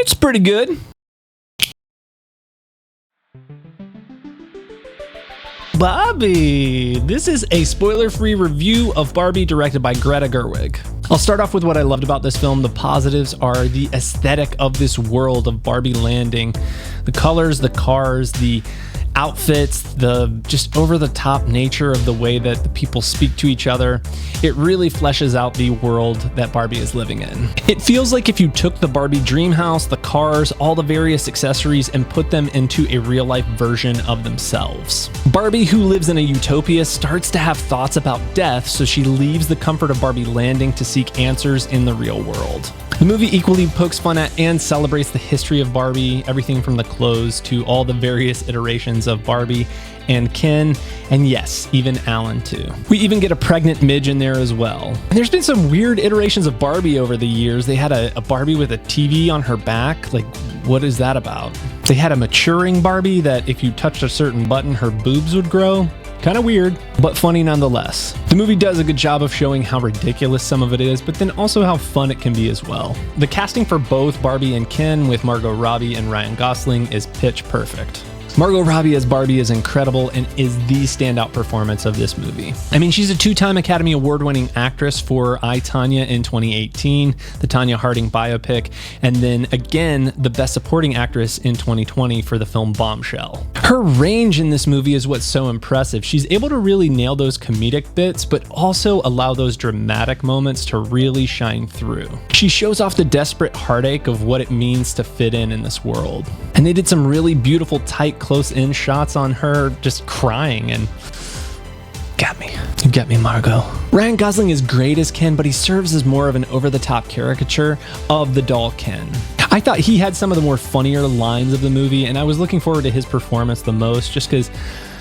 It's pretty good. Barbie! This is a spoiler-free review of Barbie directed by Greta Gerwig. I'll start off with what I loved about this film. The positives are the aesthetic of this world of Barbie Landing. The colors, the cars, the outfits, the just over-the-top nature of the way that the people speak to each other. It really fleshes out the world that Barbie is living in. It feels like if you took the Barbie dream house, the cars, all the various accessories, and put them into a real-life version of themselves. Barbie, who lives in a utopia, starts to have thoughts about death, so she leaves the comfort of Barbie Landing to seek answers in the real world. The movie equally pokes fun at and celebrates the history of Barbie, everything from the clothes to all the various iterations of Barbie and Ken, and yes, even Alan too. We even get a pregnant Midge in there as well. And there's been some weird iterations of Barbie over the years. They had a Barbie with a TV on her back. Like, what is that about? They had a maturing Barbie that if you touched a certain button, her boobs would grow. Kind of weird, but funny nonetheless. The movie does a good job of showing how ridiculous some of it is, but then also how fun it can be as well. The casting for both Barbie and Ken with Margot Robbie and Ryan Gosling is pitch perfect. Margot Robbie as Barbie is incredible and is the standout performance of this movie. I mean, she's a two-time Academy Award-winning actress for I, Tonya in 2018, the Tonya Harding biopic, and then again, the Best Supporting Actress in 2020 for the film Bombshell. Her range in this movie is what's so impressive. She's able to really nail those comedic bits, but also allow those dramatic moments to really shine through. She shows off the desperate heartache of what it means to fit in this world. And they did some really beautiful, tight, close-in shots on her just crying and got me. You got me, Margot. Ryan Gosling is great as Ken, but he serves as more of an over-the-top caricature of the doll Ken. I thought he had some of the more funnier lines of the movie, and I was looking forward to his performance the most just because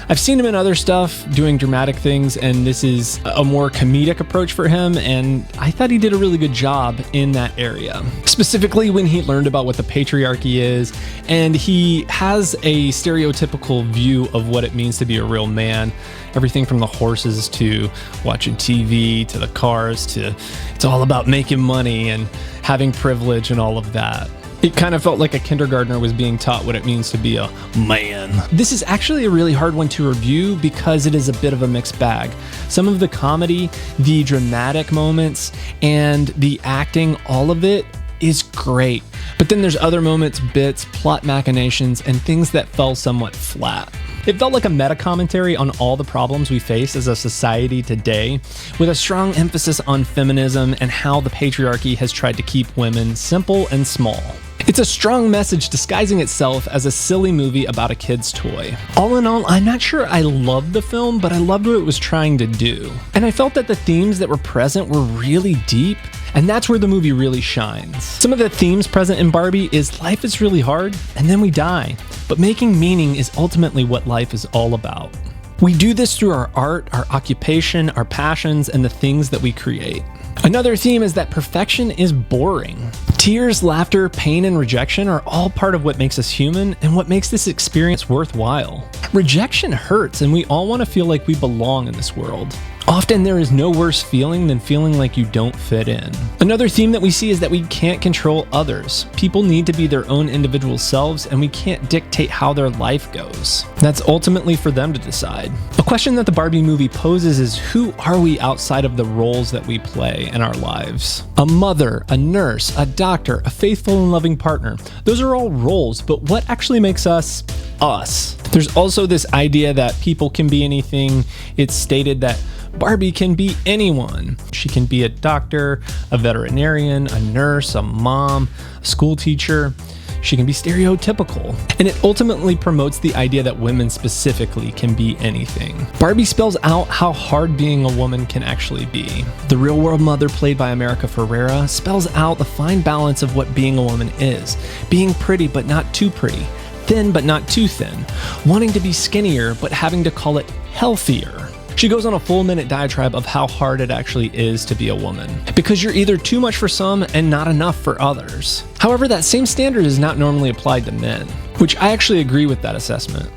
I've seen him in other stuff doing dramatic things, and this is a more comedic approach for him, and I thought he did a really good job in that area. Specifically when he learned about what the patriarchy is, and he has a stereotypical view of what it means to be a real man. Everything from the horses to watching TV to the cars to it's all about making money and having privilege and all of that. It kind of felt like a kindergartner was being taught what it means to be a man. This is actually a really hard one to review because it is a bit of a mixed bag. Some of the comedy, the dramatic moments, and the acting, all of it is great. But then there's other moments, bits, plot machinations, and things that fell somewhat flat. It felt like a meta commentary on all the problems we face as a society today, with a strong emphasis on feminism and how the patriarchy has tried to keep women simple and small. It's a strong message disguising itself as a silly movie about a kid's toy. All in all, I'm not sure I loved the film, but I loved what it was trying to do. And I felt that the themes that were present were really deep, and that's where the movie really shines. Some of the themes present in Barbie is life is really hard, and then we die. But making meaning is ultimately what life is all about. We do this through our art, our occupation, our passions, and the things that we create. Another theme is that perfection is boring. Tears, laughter, pain, and rejection are all part of what makes us human and what makes this experience worthwhile. Rejection hurts, and we all want to feel like we belong in this world. Often there is no worse feeling than feeling like you don't fit in. Another theme that we see is that we can't control others. People need to be their own individual selves, and we can't dictate how their life goes. That's ultimately for them to decide. A question that the Barbie movie poses is, who are we outside of the roles that we play in our lives? A mother, a nurse, a doctor, a faithful and loving partner. Those are all roles, but what actually makes us us? There's also this idea that people can be anything. It's stated that Barbie can be anyone. She can be a doctor, a veterinarian, a nurse, a mom, a school teacher. She can be stereotypical. And it ultimately promotes the idea that women specifically can be anything. Barbie spells out how hard being a woman can actually be. The real world mother, played by America Ferrera, spells out the fine balance of what being a woman is. Being pretty but not too pretty. Thin but not too thin. Wanting to be skinnier but having to call it healthier. She goes on a full-minute diatribe of how hard it actually is to be a woman, because you're either too much for some and not enough for others. However, that same standard is not normally applied to men, which I actually agree with that assessment.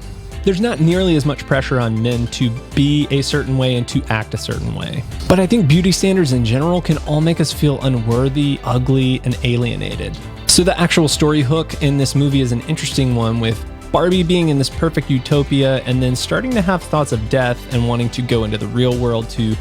There's not nearly as much pressure on men to be a certain way and to act a certain way. But I think beauty standards in general can all make us feel unworthy, ugly, and alienated. So the actual story hook in this movie is an interesting one, with Barbie being in this perfect utopia and then starting to have thoughts of death and wanting to go into the real world to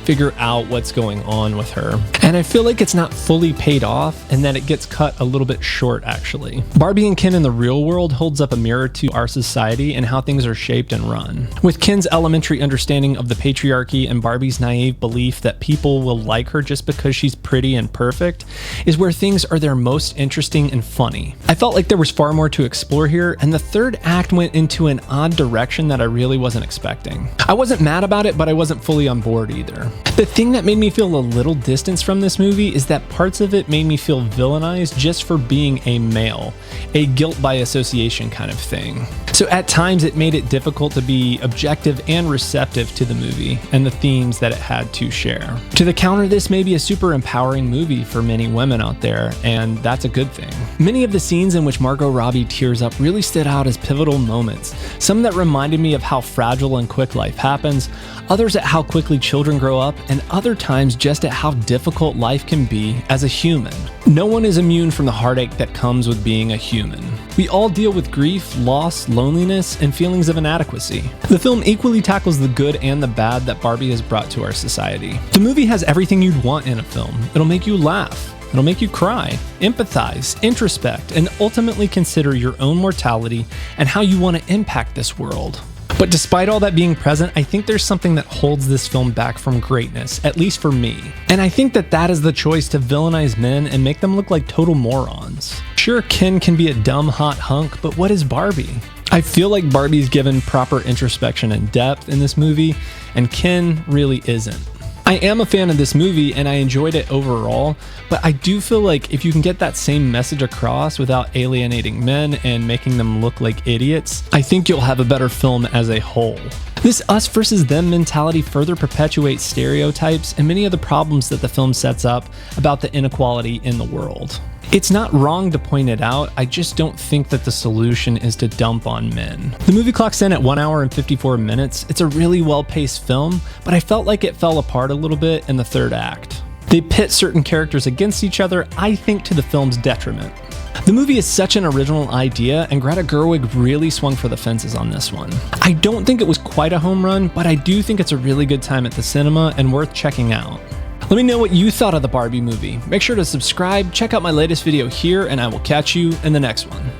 figure out what's going on with her. And I feel like it's not fully paid off and that it gets cut a little bit short, actually. Barbie and Ken in the real world holds up a mirror to our society and how things are shaped and run. With Ken's elementary understanding of the patriarchy and Barbie's naive belief that people will like her just because she's pretty and perfect is where things are their most interesting and funny. I felt like there was far more to explore here, and the third act went into an odd direction that I really wasn't expecting. I wasn't mad about it, but I wasn't fully on board either. The thing that made me feel a little distance from this movie is that parts of it made me feel villainized just for being a male, a guilt by association kind of thing. So at times it made it difficult to be objective and receptive to the movie and the themes that it had to share. To the counter, this may be a super empowering movie for many women out there, and that's a good thing. Many of the scenes in which Margot Robbie tears up really stood out as pivotal moments, some that reminded me of how fragile and quick life happens, others at how quickly children grow up, and other times just at how difficult life can be as a human. No one is immune from the heartache that comes with being a human. We all deal with grief, loss, loneliness, and feelings of inadequacy. The film equally tackles the good and the bad that Barbie has brought to our society. The movie has everything you'd want in a film. It'll make you laugh. It'll make you cry, empathize, introspect, and ultimately consider your own mortality and how you want to impact this world. But despite all that being present, I think there's something that holds this film back from greatness, at least for me. And I think that is the choice to villainize men and make them look like total morons. Sure, Ken can be a dumb, hot hunk, but what is Barbie? I feel like Barbie's given proper introspection and depth in this movie, and Ken really isn't. I am a fan of this movie and I enjoyed it overall, but I do feel like if you can get that same message across without alienating men and making them look like idiots, I think you'll have a better film as a whole. This us versus them mentality further perpetuates stereotypes and many of the problems that the film sets up about the inequality in the world. It's not wrong to point it out, I just don't think that the solution is to dump on men. The movie clocks in at 1 hour and 54 minutes. It's a really well-paced film, but I felt like it fell apart a little bit in the third act. They pit certain characters against each other, I think to the film's detriment. The movie is such an original idea, and Greta Gerwig really swung for the fences on this one. I don't think it was quite a home run, but I do think it's a really good time at the cinema and worth checking out. Let me know what you thought of the Barbie movie. Make sure to subscribe, check out my latest video here, and I will catch you in the next one.